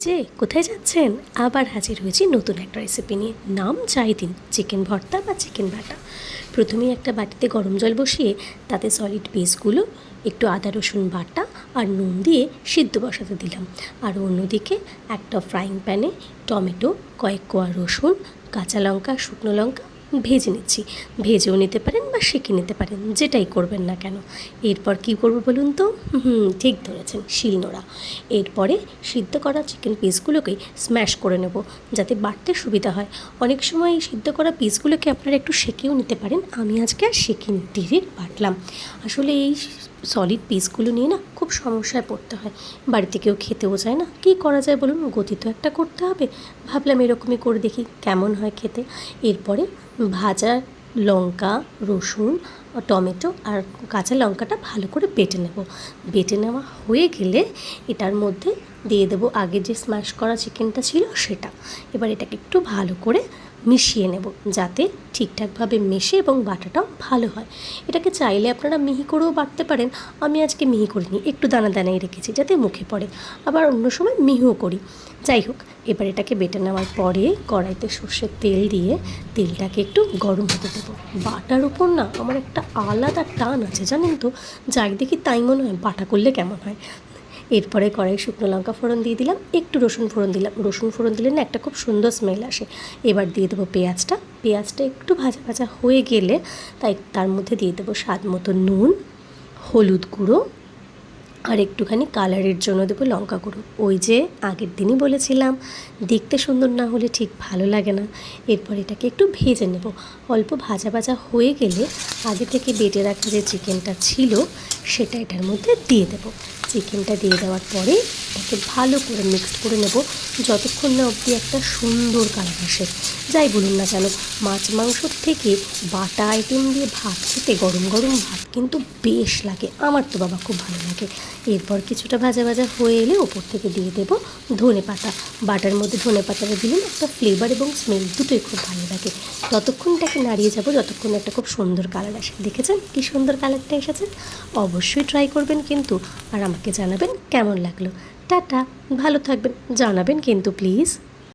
যে কোথায় যাচ্ছেন? আবার হাজির হয়েছি নতুন একটা রেসিপি নিয়ে। নাম যাই দিন, চিকেন ভর্তা বা চিকেন বাটা। প্রথমেই একটা বাটিতে গরম জল বসিয়ে তাতে সলিড পিসগুলো একটু আদা রসুন বাটা আর নুন দিয়ে সিদ্ধ বসাতে দিলাম। আর অন্যদিকে একটা ফ্রাইং প্যানে টমেটো, কয়েক কোয়া রসুন, কাঁচা লঙ্কা, শুকনো লঙ্কা ভেজে নিচ্ছি। ভেজেও নিতে পারেন বা সেঁকে নিতে পারেন, যেটাই করবেন না কেন। এরপর কি করব বলুন তো? ঠিক ধরেছেন, শিলনোড়া। এরপরে সিদ্ধ করা চিকেন পিসগুলোকে স্ম্যাশ করে নেব, যাতে বাটতে সুবিধা হয়। অনেক সময় এই সিদ্ধ করা পিসগুলোকে আপনারা একটু সেঁকেও নিতে পারেন, আমি আজকে আর সেঁকে ডিরেক্ট বাটলাম। আসলে এই সলিড পিসগুলো নিয়ে না খুব সমস্যায় পড়তে হয়, বাড়িতে কেউ খেতেও চায় না। কী করা যায় বলুন, গতি তো একটা করতে হবে। ভাবলাম এরকমই করে দেখি কেমন হয় খেতে। এরপরে ভাজা লঙ্কা, রসুন, টমেটো আর কাঁচা লঙ্কাটা ভালো করে বেটে নেব। বেটে নেওয়া হয়ে গেলে এটার মধ্যে দিয়ে দেবো আগে যে স্ম্যাশ করা চিকেনটা ছিল সেটা। এবার এটাকে একটু ভালো করে মিশিয়ে নেব, যাতে ঠিকঠাকভাবে মেশে এবং বাটাটাও ভালো হয়। এটাকে চাইলে আপনারা মিহি করেও বাটতে পারেন, আমি আজকে মিহি করিনি, একটু দানা দানাই রেখেছি যাতে মুখে পড়ে। আবার অন্য সময় মিহিও করি। যাই হোক, এবার এটাকে বেটে নেওয়ার পরে কড়াইতে সর্ষের তেল দিয়ে তেলটাকে একটু গরম হতে দেবো। বাটার উপর না আমার একটা আলাদা টান আছে জানেন তো, যাই দেখি তাই মনে হয় বাটা করলে কেমন হয়। এরপরে কড়াই শুকনো লঙ্কা ফোড়ন দিয়ে দিলাম, একটু রসুন ফোড়ন দিলাম। রসুন ফোড়ন দিলে না একটা খুব সুন্দর স্মেল আসে। এবার দিয়ে দেবো পেঁয়াজটা একটু ভাজা ভাজা হয়ে গেলে তার মধ্যে দিয়ে দেবো স্বাদ মতো নুন, হলুদ গুঁড়ো আর একটুখানি কালারের জন্য দেবো লঙ্কা গুঁড়ো। ওই যে আগের দিনই বলেছিলাম, দেখতে সুন্দর না হলে ঠিক ভালো লাগে না। এরপর এটাকে একটু ভেজে নেব। অল্প ভাজা ভাজা হয়ে গেলে আগে থেকে বেটে রাখা যে চিকেনটা ছিল সেটা এটার মধ্যে দিয়ে দেবো। চিকেনটা দিয়ে দেওয়ার পরে এটাকে ভালো করে মিক্সড করে নেব, যতক্ষণ না অবধি একটা সুন্দর কালার আসে। যাই বলুন না কেন, মাছ মাংসর থেকে বাটা আইটেম দিয়ে ভাত খেতে, গরম গরম ভাত কিন্তু বেশ লাগে। আমার তো বাবা খুব ভালো লাগে। এরপর কিছুটা ভাজা ভাজা হয়ে এলে ওপর থেকে দিয়ে দেবো ধনে পাতা। বাটার মধ্যে ধনে পাতাটা দিলে একটা ফ্লেভার এবং স্মেল দুটোই খুব ভালো লাগে। ততক্ষণটাকে নাড়িয়ে যাবো যতক্ষণ একটা খুব সুন্দর কালার আসে। দেখেছেন কী সুন্দর কালারটা এসেছে? অবশ্যই ট্রাই করবেন কিন্তু, আর আমাকে জানাবেন কেমন লাগলো। টাটা, ভালো থাকবেন, জানাবেন কিন্তু প্লিজ।